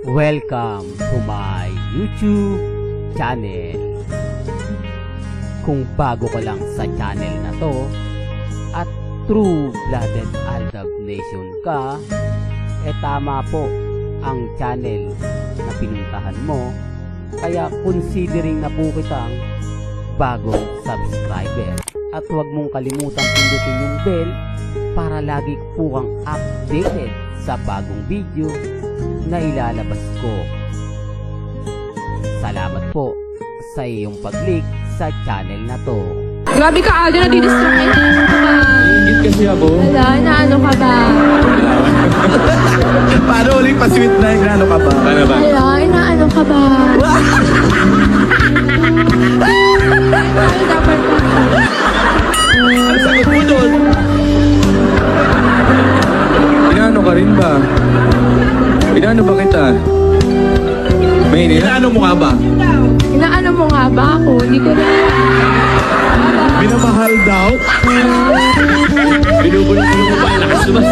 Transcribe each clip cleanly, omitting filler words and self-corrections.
Welcome to my YouTube channel. Kung bago ka lang sa channel na to at true-blooded Aldab Nation ka, tama po ang channel na pinuntahan mo. Kaya considering na po kitang bagong subscriber. At huwag mong kalimutan pindutin yung bell para lagi po kang updated sa bagong video na ilalabas ko. Salamat po sa iyong pag-click sa channel na to. Grabe ka, Aldo, nadidistract ka. Ingit kasi ako. Wala, naano ka ba? Paano ulit pa-sweet na yung ano ka ba? Paano ba? Wala, inaano ka ba? Ang sagot mo doon. Inaano ka rin ba? Inaano ba kita? May inaano mo nga ba? Inaano mo nga ba ako? Hindi ko na. Binamahal daw? Binubulong mo ba? Lakas naman.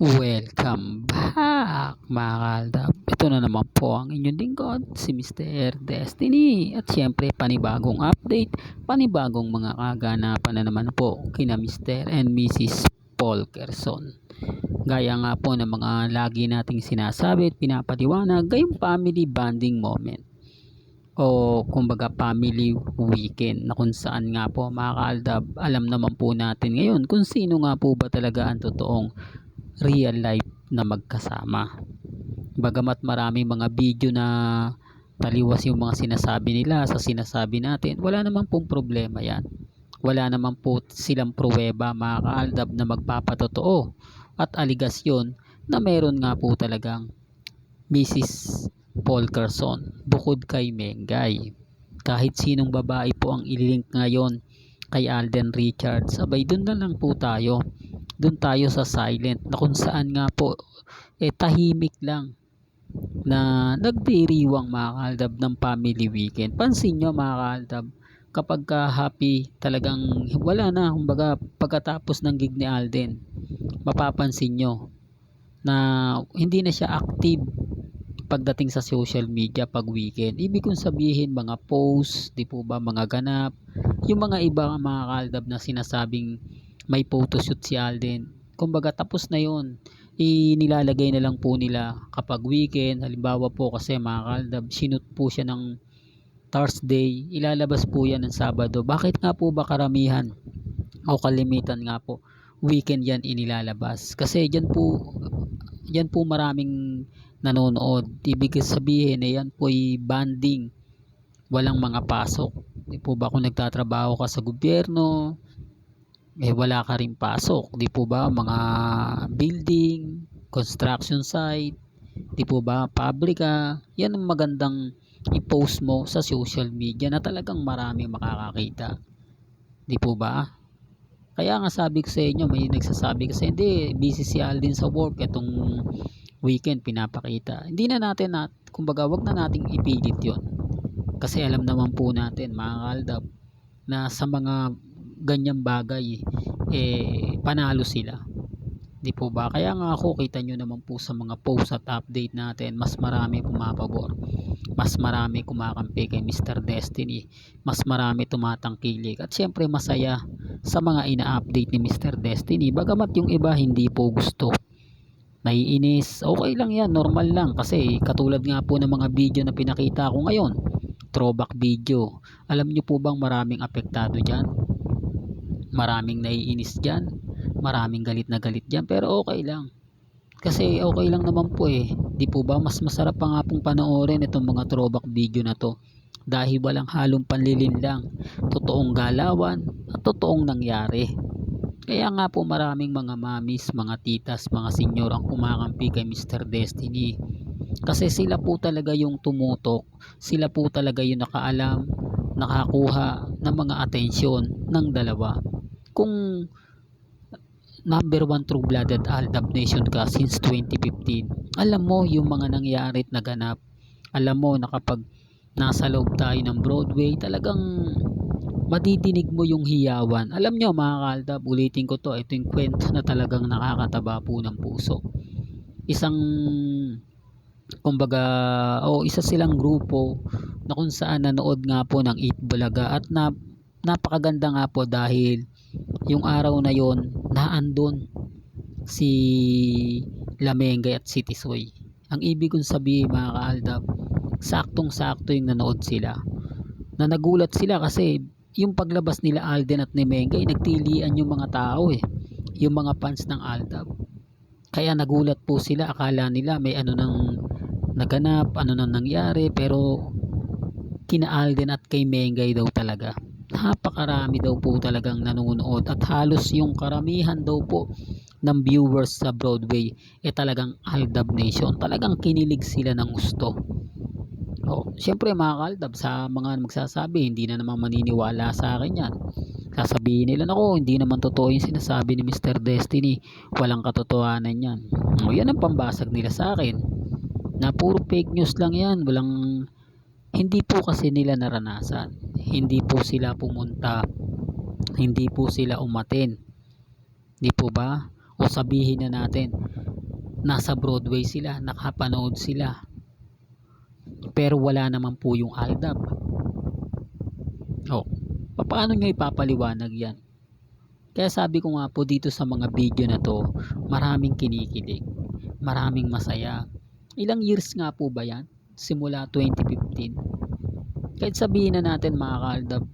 Welcome back mga kaaldab. Ito na naman po ang inyong lingkod, si Mr. Destiny. At syempre panibagong update, panibagong mga kaganapan na naman po kina Mr. and Mrs. Paul Kerson. Gaya nga po ng mga lagi nating sinasabi at pinapaliwanag, gayong family bonding moment o kumbaga family weekend na kung saan nga po mga kaaldab, alam naman po natin ngayon kung sino nga po ba talaga ang totoong real life na magkasama. Bagamat maraming mga video na taliwas yung mga sinasabi nila sa sinasabi natin, wala naman pong problema yan. Wala naman po silang pruweba mga kaaldab na magpapatotoo at aligasyon na meron nga po talagang Mrs. Paul Kerson bukod kay Mengay. Kahit sinong babae po ang ililink ngayon kay Alden Richards, abay dun na lang po tayo. Dun tayo sa silent na kung saan nga po tahimik lang na nagdiriwang mga kaaldab ng family weekend. Pansin nyo mga kaaldab, kapag ka happy talagang wala na, kumbaga pagkatapos ng gig ni Alden, mapapansin nyo na hindi na siya active pagdating sa social media pag weekend. Ibig kong sabihin mga posts, di po ba, mga ganap, yung mga iba mga kaaldab na sinasabing may photoshoot si Alden, kumbaga tapos na yun. Inilalagay na lang po nila kapag weekend. Halimbawa po kasi mga kaaldab, sinut po siya ng Thursday, ilalabas po yan ng Sabado. Bakit nga po ba karamihan o kalimitan nga po weekend yan inilalabas? Kasi dyan po maraming nanonood. Ibig sabihin yan po ay banding, walang mga pasok. Di po ba kung nagtatrabaho ka sa gobyerno, wala ka rin pasok, di po ba, mga building, construction site, di po ba, pabrika, yan ang magandang i-post mo sa social media na talagang marami makakakita, di po ba? Kaya nga sabi ko sa inyo, may nagsasabi kasi hindi, busy si Alden sa work, itong weekend pinapakita. Hindi na natin kumbaga wag na nating ipilit yon, kasi alam naman po natin mga kaaldab na sa mga ganyang bagay panalo sila, di po ba? Kaya nga ako, kita nyo naman po sa mga post at update natin, mas marami pumapabor, mas marami kumakampi kay Mr. Destiny, mas marami tumatangkilik, at syempre masaya sa mga ina-update ni Mr. Destiny. Bagamat yung iba hindi po gusto, naiinis, okay lang yan, normal lang, kasi katulad nga po ng mga video na pinakita ko ngayon, throwback video, alam nyo po bang maraming apektado dyan? Maraming naiinis dyan, maraming galit na galit dyan, pero okay lang, kasi okay lang naman po di po ba? Mas masarap pa nga pong panoorin itong mga throwback video na to dahil walang halong panlilin lang, totoong galawan at totoong nangyari. Kaya nga po maraming mga mamis, mga titas, mga senyor ang kumakampi kay Mr. Destiny, kasi sila po talaga yung tumutok, sila po talaga yung nakaalam, nakakuha ng mga atensyon ng dalawa. Kung number 1 true-blooded Aldab Nation ka since 2015, alam mo yung mga nangyari at naganap. Alam mo na kapag nasa loob tayo ng Broadway, talagang madidinig mo yung hiyawan. Alam nyo mga kaaldab, ulitin ko to, ito yung kwento na talagang nakakataba po ng puso. Isang kumbaga, isa silang grupo na kung saan nanood nga po ng Eat Bulaga at napakaganda nga po dahil yung araw na yon naandun si Lamengay at si Tisoy. Ang ibig kong sabihin mga kaaldab, saktong-sakto yung nanood sila. Na nagulat sila kasi yung paglabas nila Alden at ni Mengay, nagtilian yung mga tao yung mga fans ng Aldab. Kaya nagulat po sila, akala nila may ano nang naganap, ano nang nangyari, pero kina Alden at kay Mengay daw talaga. Napakarami daw po talagang nanonood at halos yung karamihan daw po ng viewers sa Broadway talagang Aldab Nation. Talagang kinilig sila ng gusto. Siyempre mga kaaldab, sa mga magsasabi hindi na naman maniniwala sa akin yan. Sasabihin nila, nako, hindi naman totoo yung sinasabi ni Mr. Destiny, walang katotohanan yan. Yan ang pambasag nila sa akin, na puro fake news lang yan. Hindi po kasi nila naranasan, hindi po sila pumunta, hindi po sila umaten, di po ba? O sabihin na natin nasa Broadway sila, nakapanood sila, pero wala naman po yung Aldab. Paano nyo ipapaliwanag yan? Kaya sabi ko nga po dito sa mga video na to, maraming kinikilig, maraming masaya. Ilang years nga po ba yan? Simula 2015. Kahit sabihin na natin mga kaaldab,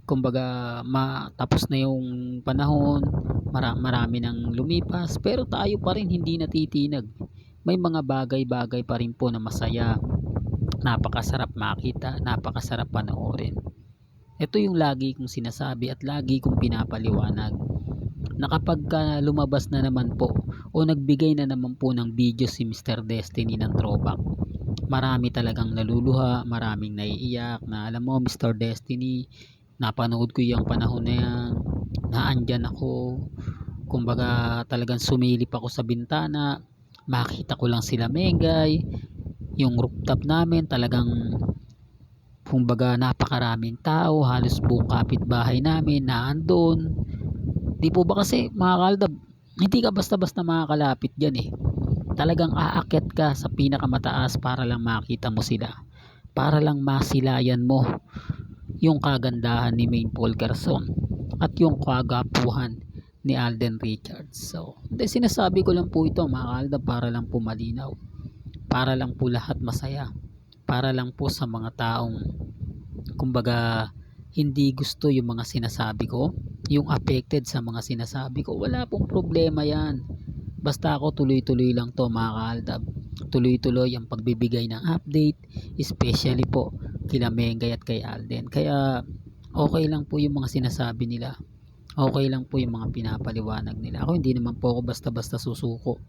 kumbaga matapos na yung panahon, marami nang lumipas, pero tayo pa rin hindi natitinag. May mga bagay-bagay pa rin po na masaya, napakasarap makita, napakasarap panoorin. Ito yung lagi kong sinasabi at lagi kong pinapaliwanag, na kapag lumabas na naman po o nagbigay na naman po ng video si Mr. Destiny ng throwback, marami talagang naluluha, maraming naiiyak na alam mo Mr. Destiny, napanood ko yung panahon na yan, naandyan ako, kumbaga talagang sumilip ako sa bintana, makita ko lang sila Mengay, yung rooftop namin talagang kumbaga napakaraming tao, halos buong kapitbahay namin naandun. Di po ba kasi mga kaaldab, hindi ka basta-basta makakalapit dyan talagang aakyat ka sa pinakamataas para lang makita mo sila, para lang masilayan mo yung kagandahan ni Maine Paul Garson at yung kagapuhan ni Alden Richards. Sinasabi ko lang po ito mga kaaldab para lang po malinaw, para lang po lahat masaya, para lang po sa mga taong kumbaga hindi gusto yung mga sinasabi ko, yung affected sa mga sinasabi ko, wala pong problema yan. Basta ako tuloy-tuloy lang to mga kaaldab, tuloy-tuloy ang pagbibigay ng update, especially po kila Mengay at kay Alden. Kaya okay lang po yung mga sinasabi nila, okay lang po yung mga pinapaliwanag nila. Ako hindi naman po ako basta-basta susuko,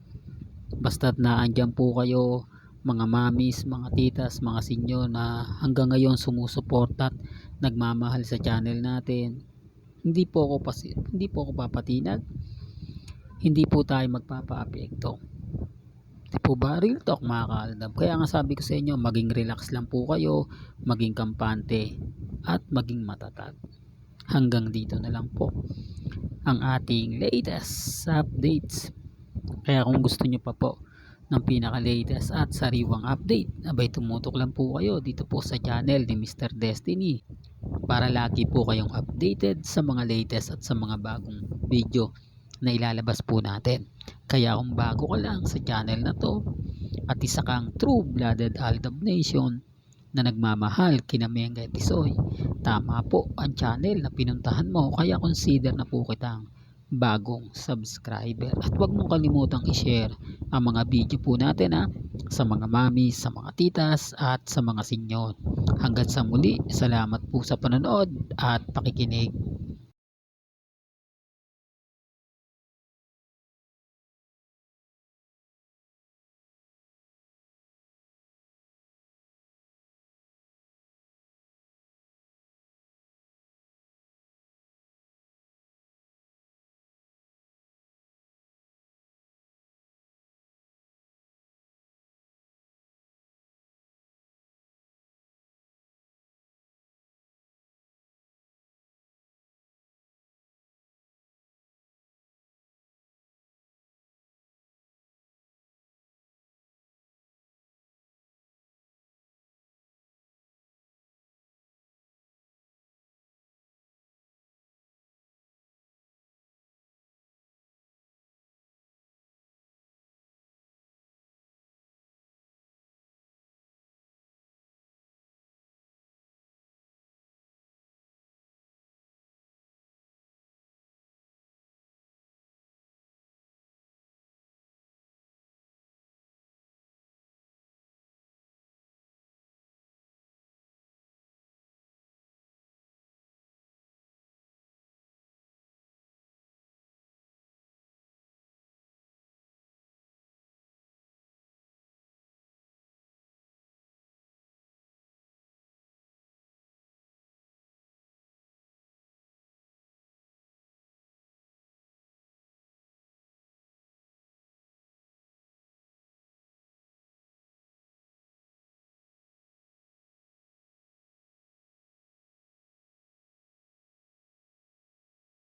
basta't naandyan po kayo mga mamis, mga titas, mga senyor na hanggang ngayon sumusuporta at nagmamahal sa channel natin. Hindi po ako papatinag, hindi po tayo magpapa-apekto. Di po ba? Real talk mga kaaldab. Kaya nga sabi ko sa inyo, maging relax lang po kayo, maging kampante at maging matatag. Hanggang dito na lang po ang ating latest updates. Kaya kung gusto nyo pa po ng pinaka-latest at sariwang update, abay tumutok lang po kayo dito po sa channel ni Mr. Destiny para lagi po kayong updated sa mga latest at sa mga bagong video na ilalabas po natin. Kaya kung bago ka lang sa channel na to at isa kang true-blooded Aldab Nation na nagmamahal kina Mengay at Tisoy, tama po ang channel na pinuntahan mo, kaya consider na po kitang bagong subscriber. At huwag mong kalimutang i-share ang mga video po natin sa mga mami, sa mga titas at sa mga senyor. Hanggang sa muli, salamat po sa panonood at pakikinig.